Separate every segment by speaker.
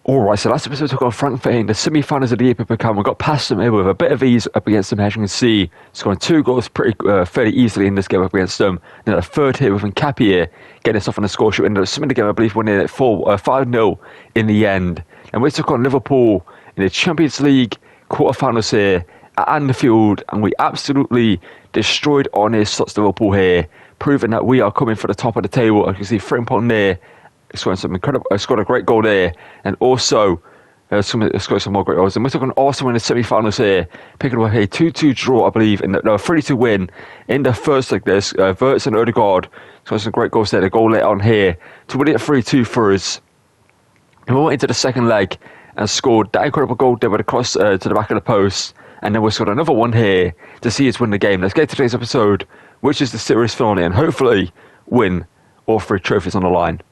Speaker 1: Alright, so last episode we took on Frankfurt in the semi-finals of the EAFC Cup. We got past them here with a bit of ease up against them, as you can see. Scoring 2 goals fairly easily in this game up against them. Then a third here with Enquiries here, getting us off on the score sheet. We ended up swimming the game, I believe, winning it 5-0 in the end. And we took on Liverpool in the Champions League quarterfinals here at Anfield, and we absolutely destroyed honest slots Liverpool here, proving that we are coming for the top of the table. As you can see, Frimpong there. Scoring some incredible, scored a great goal there, and also scored some more great goals. And we took on Arsenal in the semi-finals here, picking up a 2-2 draw, I believe, and a 3-2 win in the first leg. This Wirtz and Odegaard scored some great goals there. The goal later on here to win it 3-2 for us. And we went into the second leg and scored that incredible goal there with a cross to the back of the post, and then we scored another one here to see us win the game. Let's get to today's episode, which is the series finale, and hopefully win all 3 trophies on the line.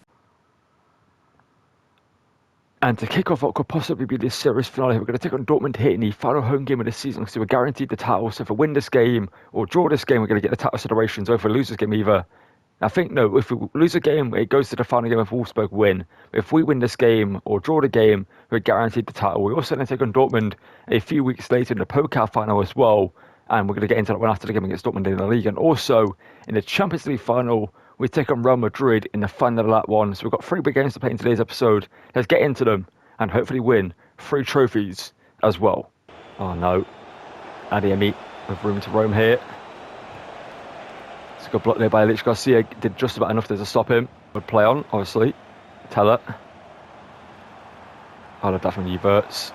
Speaker 1: And to kick off what could possibly be this series finale, we're going to take on Dortmund here in the final home game of the season. So we're guaranteed the title. So if we win this game or draw this game, we're going to get the title celebrations. Or if we lose this game either. I think, no, if we lose a game, it goes to the final game if Wolfsburg win. But if we win this game or draw the game, we're guaranteed the title. We're also going to take on Dortmund a few weeks later in the Pokal final as well. And we're going to get into that one after the game against Dortmund in the league. And also in the Champions League final, we take on Real Madrid in the final of that one. So we've got 3 big games to play in today's episode. Let's get into them and hopefully win 3 trophies as well. Oh no. Adeyemi with room to roam here. It's a good block there by Lich Garcia. Did just about enough there to stop him. Would play on, obviously. Teller. I love that from Wirtz.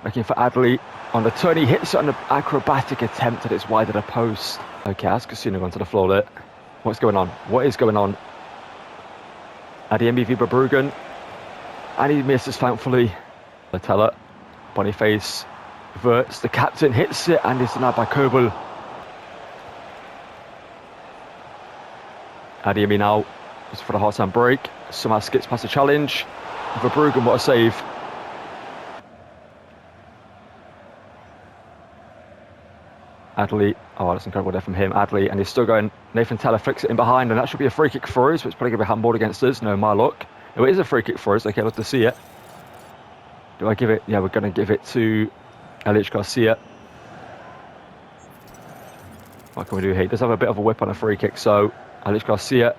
Speaker 1: Looking for Adley on the turn. He hits it on the acrobatic attempt and it's wide of the post. Okay, that's Casino onto the floor there. What's going on? What is going on? Adeyemi v Bruggen. And he misses, thankfully. Teller, Boniface, Wirtz, the captain hits it and it's denied by Kobel. Adeyemi now just for the half-time break. Somehow skips past the challenge. Verbruggen, what a save. Adley, oh, that's incredible there from him. Adley, and he's still going. Nathan Teller flicks it in behind, and that should be a free kick for us, but it's probably going to be handballed against us. No, my luck. No, it is a free kick for us. Okay, let's see it. Do I give it? Yeah, we're going to give it to Lich Garcia. What can we do here? He does have a bit of a whip on a free kick, so Lich Garcia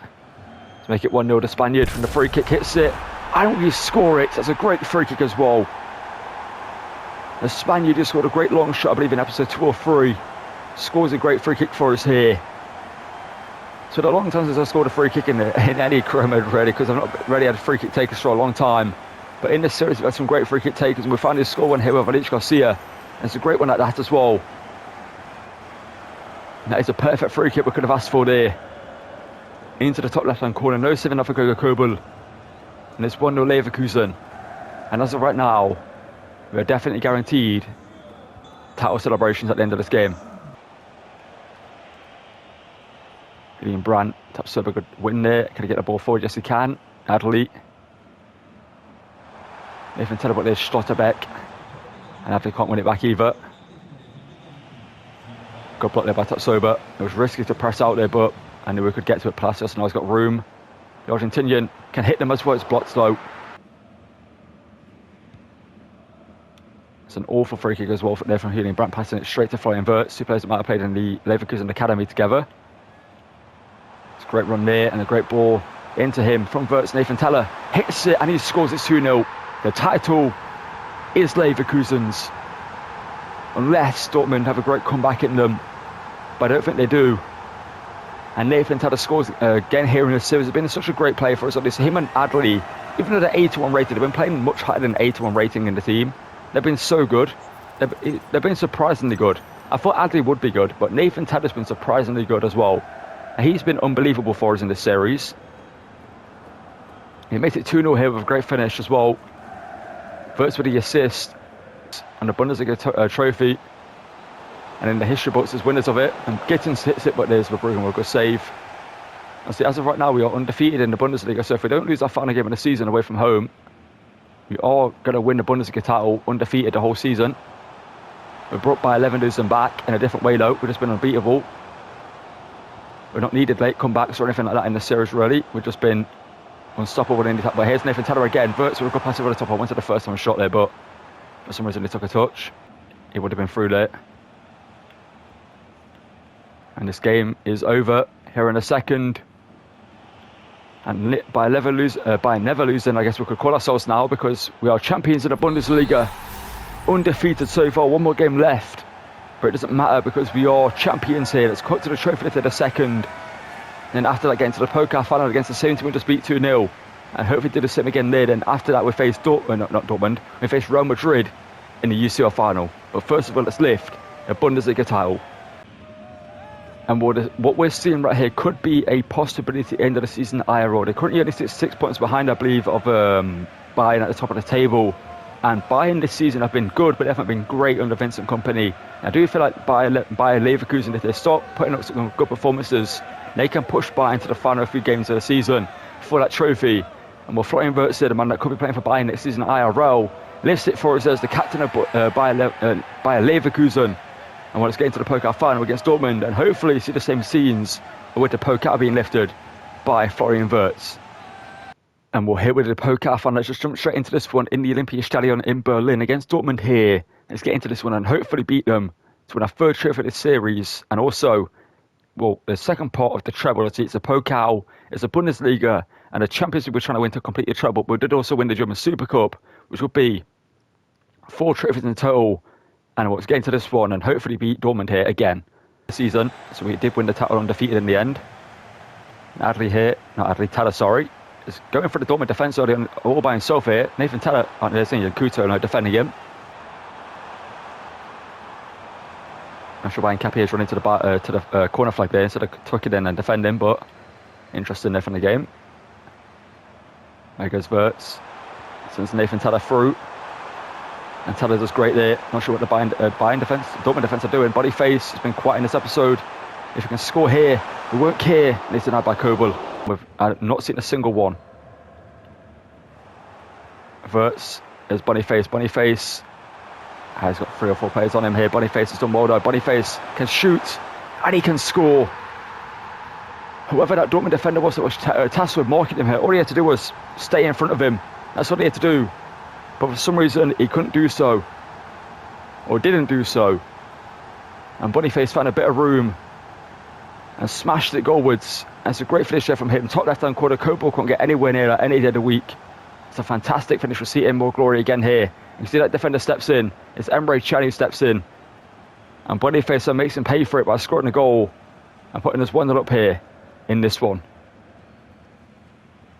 Speaker 1: to make it 1-0. The Spaniard from the free kick hits it. I don't really score it. That's a great free kick as well. The Spaniard just scored a great long shot, I believe, in episode 2 or 3. Scores a great free kick for us here. So the long time since I scored a free kick in any career mode really, because I've not really had free kick takers for a long time. But in this series we've had some great free kick takers, and we finally score one here with Lich Garcia. And it's a great one like that as well. And that is a perfect free kick we could have asked for there. Into the top left hand corner, no saving off for Gogo Kobel. And it's 1-0 Leverkusen. And as of right now, we're definitely guaranteed title celebrations at the end of this game. Ian Brandt, taps up a good win there. Can he get the ball forward? Yes, he can. Adley. Nathan Teller, but there's Schlotterbeck. And Adley can't win it back either. Good block there by Tatsoba. It was risky to press out there, but I knew we could get to it. Palacios now he's got room. The Argentinian can hit them as well. It's blocked though. It's an awful free kick as well there from Julian Brandt, passing it straight to Florian Wirtz. 2 players that might have played in the Leverkusen Academy together. Great run there and a great ball into him from Wirtz. Nathan Teller hits it and he scores it 2-0. The title is Leverkusen's. Unless Dortmund have a great comeback in them. But I don't think they do. And Nathan Teller scores again here in the series. It's been such a great play for us. Obviously, him and Adley, even though they're 81 rated, they've been playing much higher than 81 rating in the team. They've been so good. They've been surprisingly good. I thought Adley would be good, but Nathan Teller's been surprisingly good as well. He's been unbelievable for us in this series. He makes it 2-0 here with a great finish as well. Wirtz with the assist and the Bundesliga trophy. And in the history books as winners of it. And Gittins hits it, but there's Verbruggen with a good save. And see, as of right now, we are undefeated in the Bundesliga. So if we don't lose our final game of the season away from home, we are going to win the Bundesliga title undefeated the whole season. We're brought Bayer Leverkusen back in a different way though. We've just been unbeatable. We've not needed late comebacks or anything like that in the series really. We've just been unstoppable in the top. But here's Nathan Teller again. Wirtz with a good pass over the top. I went to the first time shot there, but for some reason he took a touch. He would have been through there. And this game is over here in a second. And by never losing, I guess we could call ourselves now, because we are champions in the Bundesliga. Undefeated so far, one more game left. But it doesn't matter because we are champions here. Let's cut to the trophy in a second. And then after that, get into the Pokal final against the same team we just beat 2-0. And hopefully do the same again there. Then after that, we face not Dortmund. We face Real Madrid in the UCL final. But first of all, let's lift the Bundesliga title. And what we're seeing right here could be a possibility at the end of the season IRL. They're currently only 6 points behind, I believe, of Bayern at the top of the table. And Bayern this season have been good, but they haven't been great under Vincent Kompany. I do feel like Bayer Leverkusen, if they start putting up some good performances, they can push Bayern to the final few games of the season for that trophy. And while Florian Wirtz, the man that could be playing for Bayern next season IRL, lifts it for us as the captain of Bayer Leverkusen. And let's get into the Pokal final against Dortmund, and hopefully see the same scenes with the Pokal being lifted by Florian Wirtz. And we're here with the Pokal final. Let's just jump straight into this one in the Olympiastadion in Berlin against Dortmund here. Let's get into this one and hopefully beat them to win our third trophy of this series. And also, well, the second part of the treble. It's a Pokal, it's a Bundesliga, and the Champions League we're trying to win to complete the treble. But we did also win the German Super Cup, which would be 4 trophies in total. And let's get into this one and hopefully beat Dortmund here again this season. So we did win the title undefeated in the end. Teller, sorry, is going for the Dortmund defence all by himself here. Nathan Teller, Kuto now defending him. Not sure why Enquiries is running to the corner flag there instead of tucking in and defending, but interesting enough in the game. There goes Wirtz. Sends Nathan Teller through. And Teller does great there. Not sure what the Dortmund defence are doing. Boniface has been quiet in this episode. If we can score here, we won't care. And it's denied by Kobel. We've not seen a single one. Wirtz is Boniface. Boniface has got 3 or 4 players on him here. Boniface has done well though. Boniface can shoot and he can score. Whoever that Dortmund defender was that was tasked with marking him here, all he had to do was stay in front of him. That's what he had to do. But for some reason, he couldn't do so. Or didn't do so. And Boniface found a bit of room. And smashed it goalwards. And it's a great finish there from him. Top left-hand corner, Kobel can't get anywhere near that any day of the week. It's a fantastic finish. We'll see it in more glory again here. You see that defender steps in. It's Emre Can who steps in. And Boniface makes him pay for it by scoring a goal. And putting us 1-0 up here in this one.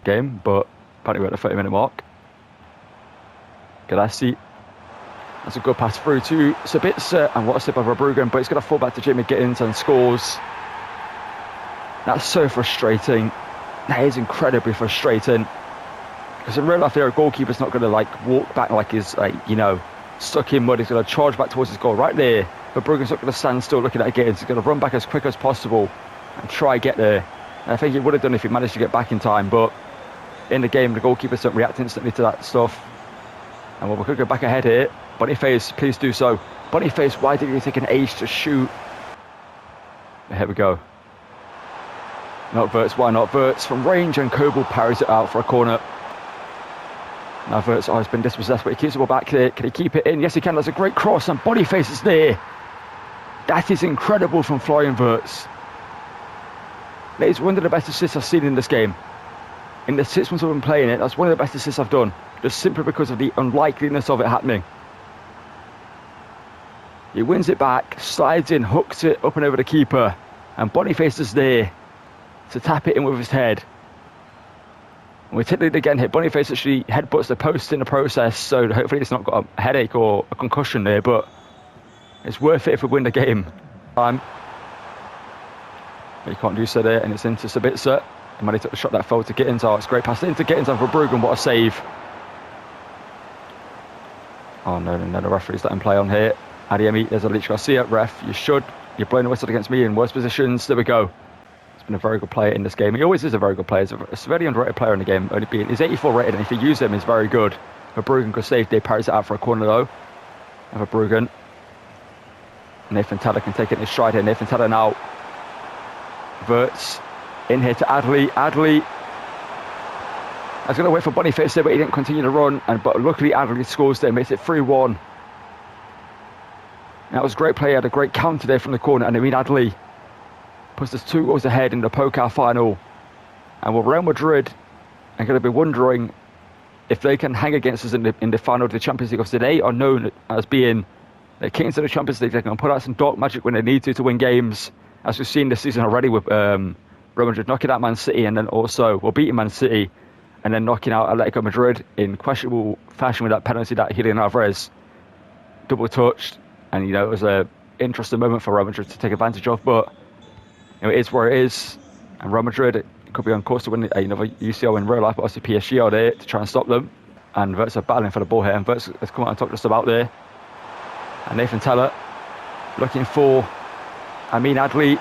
Speaker 1: Game, but apparently we're at the 30-minute mark. Galassi. That's a good pass through to Sabitzer, and what a slip of Verbruggen, but he's going to fall back to Jimmy Gittins and scores. That's so frustrating. That is incredibly frustrating. Because in real life, a goalkeeper's not going to walk back like he's stuck in mud. He's going to charge back towards his goal right there. Verbruggen's not going to stand still looking at Gittins. He's going to run back as quick as possible and try get there. And I think he would have done if he managed to get back in time, but in the game, the goalkeepers don't react instantly to that stuff. And we could go back ahead here. Boniface, please do so. Boniface, why did you take an age to shoot? Here we go. Not Wirtz, why not? Wirtz from range, and Kobel parries it out for a corner. Now Wirtz has been dispossessed, but he keeps the ball back there. Can he keep it in? Yes, he can. That's a great cross, and Boniface is there. That is incredible from Florian Wirtz. That is one of the best assists I've seen in this game. In the 6 months I've been playing it, that's one of the best assists I've done. Just simply because of the unlikeliness of it happening. He wins it back, slides in, hooks it up and over the keeper. And Boniface is there to tap it in with his head. And we take it again here. Boniface actually headbutts the post in the process, so hopefully it's not got a headache or a concussion there, but it's worth it if we win the game. He can't do so there, and it's into Sabitzer. And when he took the shot that fell to Gittins, it's great pass into Gittins and Verbruggen, what a save. Oh no, the referee's letting play on here. Adiemi, there's a Lich Garcia. Ref, you're blowing the whistle against me in worse positions. There we go. He's been a very good player in this game. He always is a very good player. He's a very underrated player in the game. He's 84 rated, and if you use him, he's very good. Verbruggen could save. They parries it out for a corner though. And Verbruggen. Nathan Teller can take it in his stride here. Nathan Teller now. Wirtz in here to Adley. Adley. was going to wait for Boniface there, but he didn't continue to run. But luckily, Adley scores there, makes it 3-1. That was a great play. He had a great counter there from the corner. And Amin Adley puts us 2 goals ahead in the Pokal final. And Real Madrid are going to be wondering if they can hang against us in the final of the Champions League. Because they are known as being the kings of the Champions League. They can put out some dark magic when they need to win games, as we've seen this season already with Real Madrid knocking out Man City and then also beating Man City and then knocking out Atletico Madrid in questionable fashion with that penalty that Julian Alvarez double touched. And, it was an interesting moment for Real Madrid to take advantage of. But, it is where it is. And Real Madrid could be on course to win another UCL in real life, but also PSG are there to try and stop them. And Wirtz are battling for the ball here. And Wirtz has come out on top just about there. And Nathan Teller looking for Amin Adley.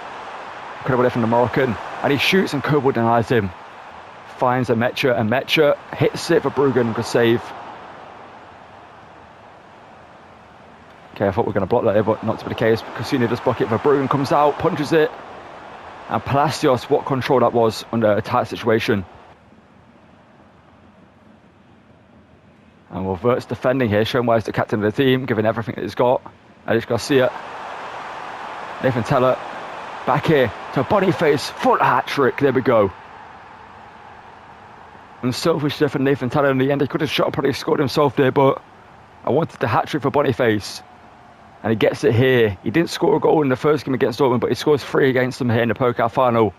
Speaker 1: Incredible there from the Moroccan. And he shoots and Kobo denies him. Finds Amecha and Mecha hits it for Bruggen. Good save. Okay, I thought we were going to block that there, but not to be the case. Coutinho does block it for Bruggen, comes out, punches it. And Palacios, what control that was under a tight situation. And Wirtz defending here, showing why he's the captain of the team, giving everything that he's got. Alex Garcia. Nathan Teller. Back here to Boniface. Full hat-trick. There we go. Unselfish there for Nathan Teller in the end. He could have shot, probably scored himself there, but I wanted the hat-trick for Boniface. And he gets it here. He didn't score a goal in the first game against Dortmund, but he scores 3 against them here in the Pokal final.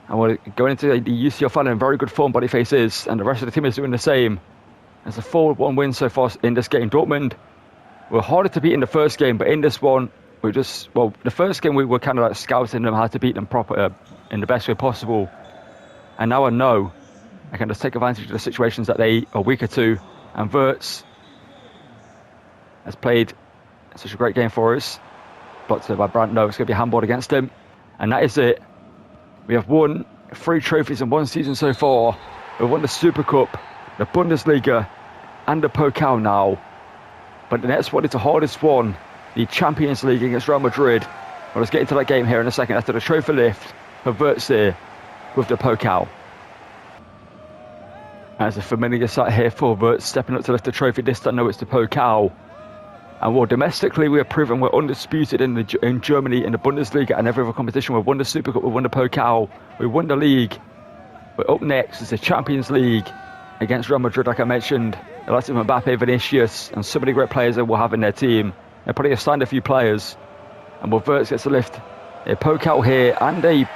Speaker 1: And we're going into the UCL final in very good form, Boniface is, and the rest of the team is doing the same. It's a 4-1 win so far in this game. Dortmund were harder to beat in the first game, but in this one, the first game we were kind of like scouting them how to beat them proper in the best way possible. And now I know I can just take advantage of the situations that they are weaker to. And Wirtz has played such a great game for us. Blocked by Brandt. No, it's going to be handballed against him. And that is it. We have won 3 trophies in one season so far. We've won the Super Cup, the Bundesliga, and the Pokal now. But the next one is the hardest one, the Champions League against Real Madrid. Well, let's get into that game here in a second after the trophy lift for Wirtz here with the Pokal. As a familiar sight here for Wirtz, stepping up to lift the trophy. This time, no, it's the Pokal. And well, domestically, we have proven we're undisputed in Germany, in the Bundesliga and every other competition. We've won the Super Cup, we've won the Pokal, we've won the league. But up next is the Champions League against Real Madrid, like I mentioned. The likes of Mbappe, Vinicius, and so many great players that will have in their team. They've probably signed a few players. And well, Wirtz gets to lift a Pokal here, and he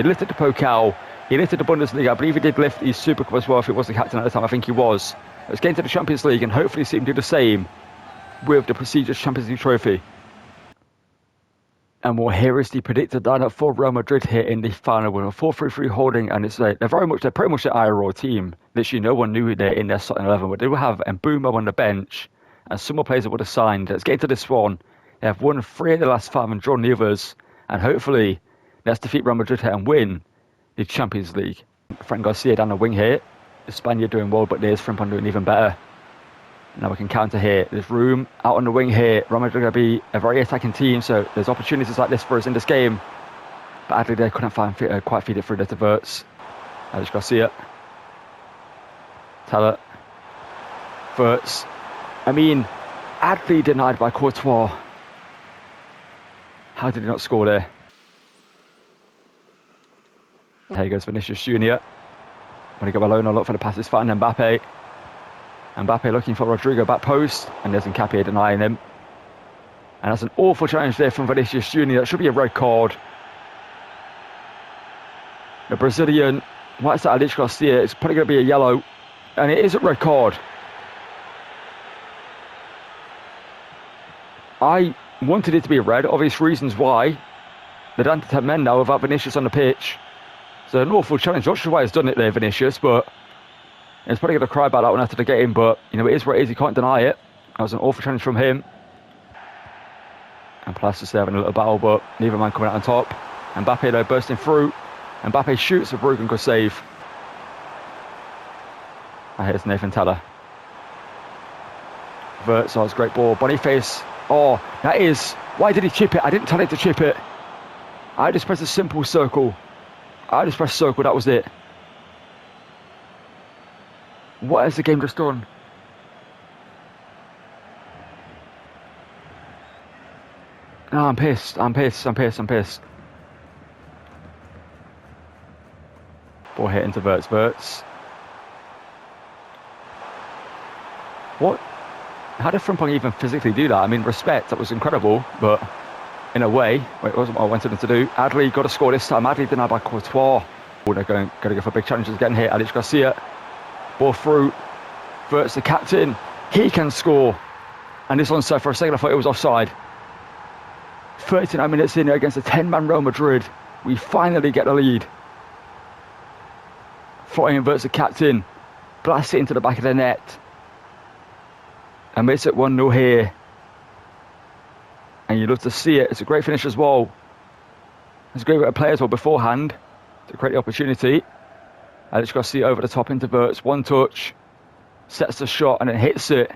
Speaker 1: lifted the Pokal. He lifted the Bundesliga. I believe he did lift the Super Cup as well if he was the captain at the time. I think he was. Let's get into the Champions League and hopefully see him do the same with the prestigious Champions League trophy. And well, here is the predicted lineup for Real Madrid here in the final with a 4-3-3 holding, and they're pretty much the IRO team. Literally no one knew they're in their starting 11, but they will have Mbeumo on the bench and some more players that would have signed. Let's get into this one. They have won 3 of the last 5 and drawn the others, and hopefully let's defeat Real Madrid here and win the Champions League. Frank Garcia down the wing here. The Spaniard doing well, but there's Frimpong doing even better. Now we can counter here. There's room out on the wing here. Real Madrid are going to be a very attacking team, so there's opportunities like this for us in this game. But Adley they couldn't quite feed it through there to Wirtz. Alex Garcia. Teller. Wirtz. I mean, Adley denied by Courtois. How did he not score there? There goes Vinicius Junior. When he got alone, I'll look for the passes, finding Mbappe. Mbappe looking for Rodrigo back post, and there's Enquiries denying him. And that's an awful challenge there from Vinicius Junior. That should be a red card. The Brazilian, what's that, Alex Garcia? It's probably going to be a yellow, and it is a red card. I wanted it to be red, obvious reasons why. They don't have 10 men now without Vinicius on the pitch. So an awful challenge. Not sure why he's done it there, Vinicius, but he's probably going to cry about that one after the game. But, it is what it is. He can't deny it. That was an awful challenge from him. And Palacios having a little battle, but neither man coming out on top. Mbappe, though, bursting through. Mbappe shoots for Bruggen, good save. And here's Nathan Teller. Wirtz, it's a great ball. Boniface. Oh, that is... Why did he chip it? I didn't tell him to chip it. I just pressed a simple circle. I just pressed circle, that was it. What has the game just done? No, I'm pissed. I'm pissed. Ball hit into Wirtz. What? How did Frimpong even physically do that? I mean, respect, that was incredible, but in a way, it wasn't what I wanted him to do. Adli got to score this time. Adli denied by Courtois. Oh, they're going to go for big challenges, getting hit. Alex Garcia, ball through. Wirtz, the captain, he can score. And this onside, for a second I thought it was offside. 39 minutes in against a 10-man Real Madrid. We finally get the lead. Florian Wirtz, the captain, blasts it into the back of the net. And makes it 1-0 here. And you love to see it. It's a great finish as well. It's a great way to play as well beforehand to create the opportunity. Alex Garcia over the top into Wirtz. One touch. Sets the shot and then hits it.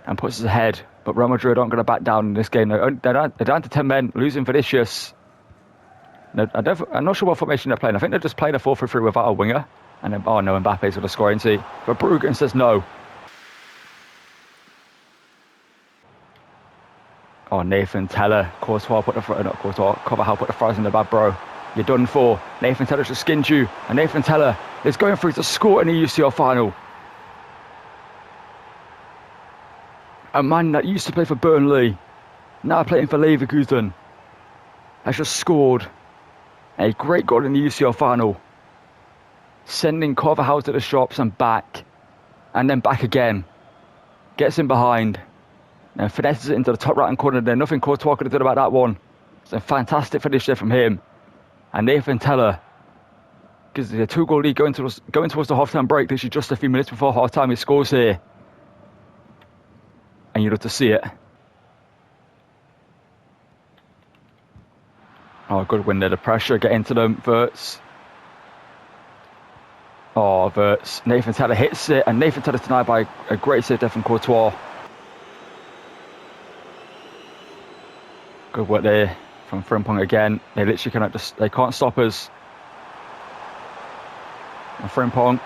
Speaker 1: And puts us ahead. But Real Madrid aren't going to back down in this game. They're down to 10 men, losing Vinicius. I'm not sure what formation they're playing. I think they're just playing a 4-3-3 without a winger. And then, oh no, Mbappe's going to score, isn't he? But Bruggen says no. Oh, Nathan Teller. Courtois put the Carvajal put the fries in the bad, bro. You're done for. Nathan Teller just skinned you. And Nathan Teller is going through to score in the UCL final. A man that used to play for Burnley, now playing for Leverkusen, has just scored a great goal in the UCL final. Sending Carvajal to the shops and back. And then back again. Gets him behind. And finesses it into the top right-hand corner there. Nothing Courtois could have done about that one. It's a fantastic finish there from him. And Nathan Teller gives the 2-goal lead going towards the half-time break. Literally just a few minutes before half-time, he scores here. And you love to see it. Oh, good win there. The pressure, get into them. Wirtz. Oh, Wirtz. Nathan Teller hits it. And Nathan Teller's denied by a great save there from Courtois. Good work there from Frimpong again. They literally they can't stop us. And Frimpong.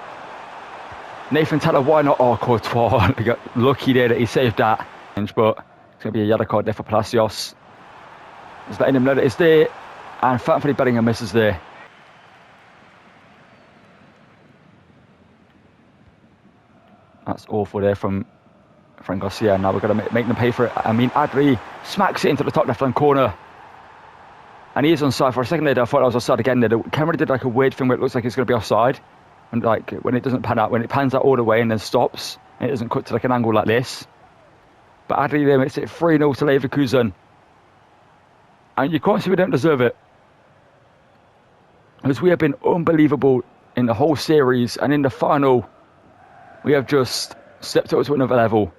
Speaker 1: Nathan Teller, why not? Oh, Courtois. He got lucky there that he saved that. But it's going to be a yellow card there for Palacios. Just letting him know that it's there. And thankfully Bellingham misses there. That's awful there from Fran Garcia. Now we're going to make them pay for it. I mean, Adli smacks it into the top left-hand corner. And he is onside. For a second there, I thought I was offside again. The camera did like a weird thing where it looks like it's going to be offside. And like when it doesn't pan out, when it pans out all the way and then stops, and it doesn't cut to like an angle like this. But Adli there makes it 3-0 to Leverkusen. And you can't see we don't deserve it. Because we have been unbelievable in the whole series, and in the final, we have just stepped up to another level.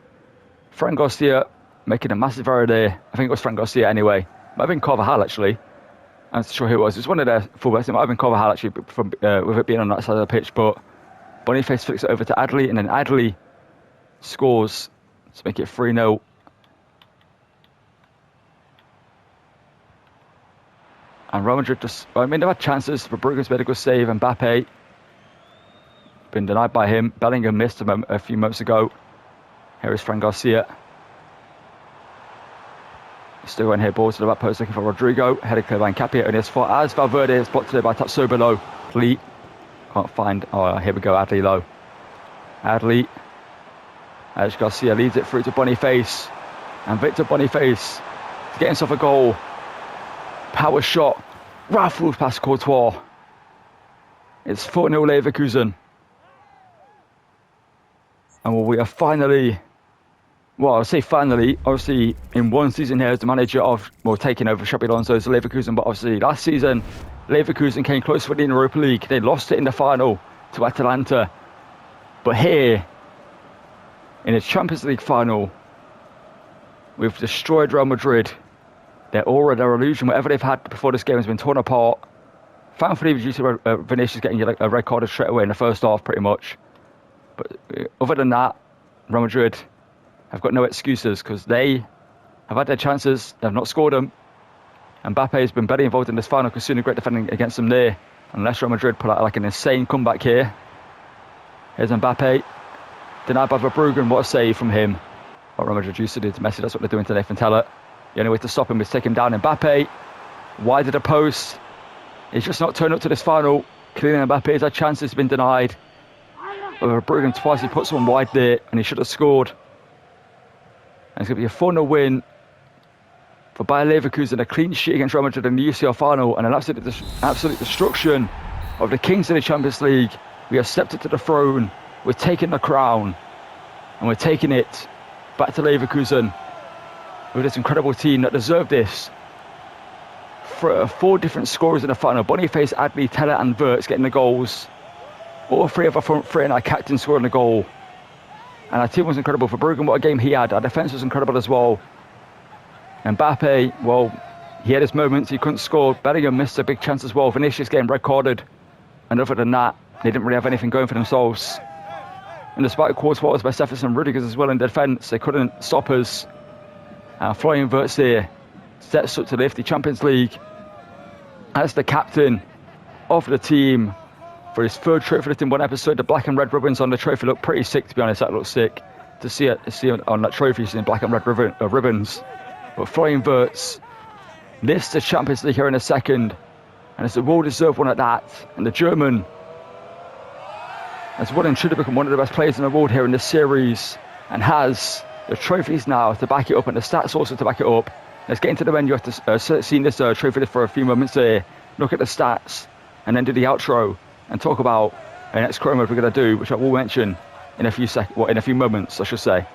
Speaker 1: Fran Garcia making a massive error there. I think it was Fran Garcia anyway. Might have been Carvajal actually. I'm not sure who it was. It was one of their fullbacks. It might have been Carvajal actually, from, with it being on that side of the pitch. But Boniface flicks it over to Adli, and then Adli scores to make it 3-0. And Real Madrid just, I mean, they've had chances, but Bruggen's made a good save. Mbappe been denied by him. Bellingham missed him a few moments ago. Here is Fran Garcia. Still going here, ball to the back post, looking for Rodrigo. Headed clear by Enquiries, and as far as Valverde is blocked today by Tatso below. Adli can't find, oh, here we go, Adli low. Adli. As Garcia leads it through to Boniface. And Victor Boniface to get himself a goal. Power shot. Raffles past Courtois. It's 4-0 Leverkusen. And we are finally, well, I'll say finally, obviously in one season here as the manager of, well, taking over Xabi Alonso's Leverkusen, but obviously last season, Leverkusen came close to winning the Europa League. They lost it in the final to Atalanta. But here, in the Champions League final, we've destroyed Real Madrid. Their aura, their illusion, whatever they've had before this game has been torn apart. Thankfully, due to Vinicius getting a red card straight away in the first half, pretty much. But other than that, Real Madrid have got no excuses because they have had their chances, they've not scored them. And Mbappe has been very involved in this final, considering great defending against them there. Unless Real Madrid put out like an insane comeback here, Here's Mbappe. Denied by Verbruggen. What a save from him. What Real Madrid used to do to Messi. That's what they're doing to Nathan Teller. The only way to stop him is take him down. Mbappe. Wide of the post. He's just not turned up to this final. Kylian Mbappe has had chances, been denied. But Verbruggen twice, he puts one wide there, and he should have scored. And it's going to be a 4-0 win for Bayer Leverkusen, a clean sheet against Real Madrid in the UCL final, and an absolute destruction of the Kings of the Champions League. We have stepped up to the throne, we're taking the crown, and we're taking it back to Leverkusen with this incredible team that deserved this. For 4 different scorers in the final: Boniface, Adli, Teller and Wirtz getting the goals. All 3 of our front 3 and our captain scoring the goal. And our team was incredible. For Verbruggen, what a game he had. Our defence was incredible as well. Mbappe, well, he had his moments, he couldn't score. Bellingham missed a big chance as well. Vinicius getting red carded. And other than that, they didn't really have anything going for themselves. And despite quarter-quarters by Cephas and Rudiger's as well in defence, they couldn't stop us. Florian Wirtz there steps up to lift the Champions League as the captain of the team for his 3rd trophy lift in one episode. The black and red ribbons on the trophy look pretty sick, to be honest. That looks sick to see it on that trophy, seeing black and red ribbons. But Florian Wirtz lifts the Champions League here in a second, and it's a well-deserved one at that. And the German has well and truly become one of the best players in the world here in this series, and has the trophies now to back it up and the stats also to back it up. Let's get into the menu after seeing this trophy lift for a few moments there, look at the stats, and then do the outro and talk about the next career mode we're going to do, which I will mention in a few moments, I should say.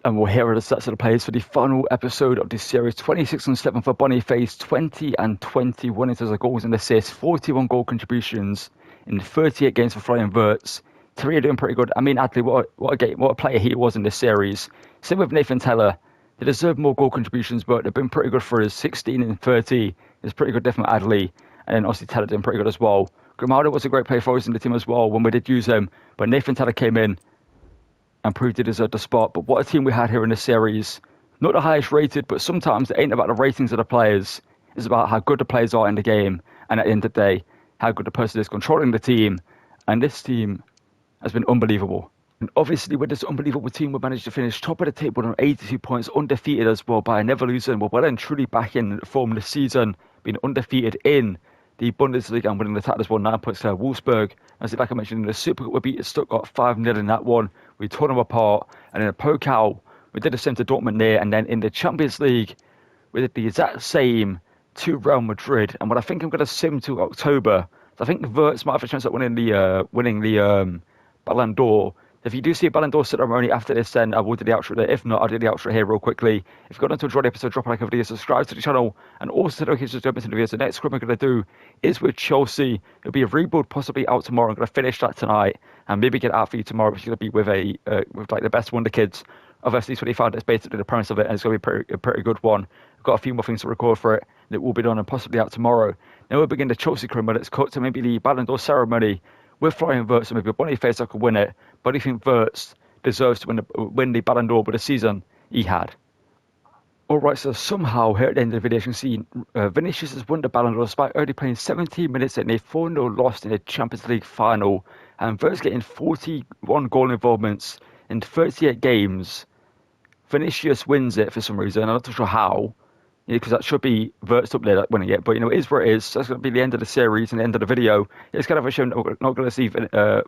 Speaker 1: And we'll hear the stats of the players for the final episode of this series. 26 and 7 for Boniface, 20 and 21 in terms of goals and assists, 41 goal contributions in 38 games for Florian Wirtz. 3 are doing pretty good. I mean, Adli, what a player he was in this series. Same with Nathan Teller. They deserve more goal contributions, but they've been pretty good for us. 16 and 30 is pretty good, definitely Adli. And then obviously Teller doing pretty good as well. Grimaldo was a great player for us in the team as well when we did use him. But Nathan Teller came in and proved he deserved the spot. But what a team we had here in this series. Not the highest rated, but sometimes it ain't about the ratings of the players. It's about how good the players are in the game. And at the end of the day, how good the person is controlling the team. And this team has been unbelievable. And obviously with this unbelievable team, we managed to finish top of the table on 82 points, undefeated as well by Leverkusen. We're well and truly back in form this season, being undefeated in the Bundesliga and winning the title as well, 9 points to Wolfsburg. As like I mentioned, in the Super Cup, we beat Stuttgart 5-0 in that one. We tore them apart. And in the Pokal, we did the same to Dortmund there. And then in the Champions League, we did the exact same to Real Madrid. And what I think I'm going to sim to October, I think Wirtz might have a chance at winning the Ballon d'Or. If you do see a Ballon d'Or ceremony after this, then I will do the outro there. If not, I'll do the outro here real quickly. If you've got to enjoy the episode, drop a like on the video, subscribe to the channel, and also to just jump into the video. So the next script I'm going to do is with Chelsea. It'll be a rebuild possibly out tomorrow. I'm going to finish that tonight and maybe get it out for you tomorrow. It's going to be with like the best wonder kids of FC25. That's basically the premise of it, and it's going to be a pretty good one. I've got a few more things to record for it, and it will be done and possibly out tomorrow. Then we'll begin the Chelsea career mode. It's cut to maybe the Ballon d'Or ceremony with Florian Wirtz, and maybe Boniface that could win it. But I think Wirtz deserves to win the Ballon d'Or with the season he had. Alright, so somehow here at the end of the video, you can see Vinicius has won the Ballon d'Or despite only playing 17 minutes in a 4-0 loss in the Champions League final. And Wirtz getting 41 goal involvements in 38 games. Vinicius wins it for some reason. I'm not too sure how, because that should be Wirtz up there that winning it. But it is where it is. So that's going to be the end of the series and the end of the video. It's kind of a shame that we're not going to see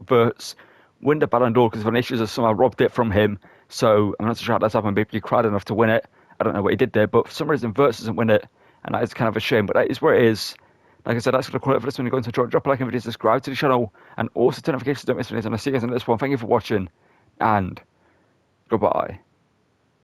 Speaker 1: Wirtz win the Ballon d'Or because Vinicius has somehow robbed it from him. So I'm not so sure how that's happened. Maybe he cried enough to win it. I don't know what he did there, but for some reason Wirtz doesn't win it, and that is kind of a shame. But that is where it is. Like I said, that's going to call it for this one. You're going to drop a like on the video, subscribe to the channel, and also turn notifications. Don't miss videos. And I'll see you guys in this one. Thank you for watching, and goodbye.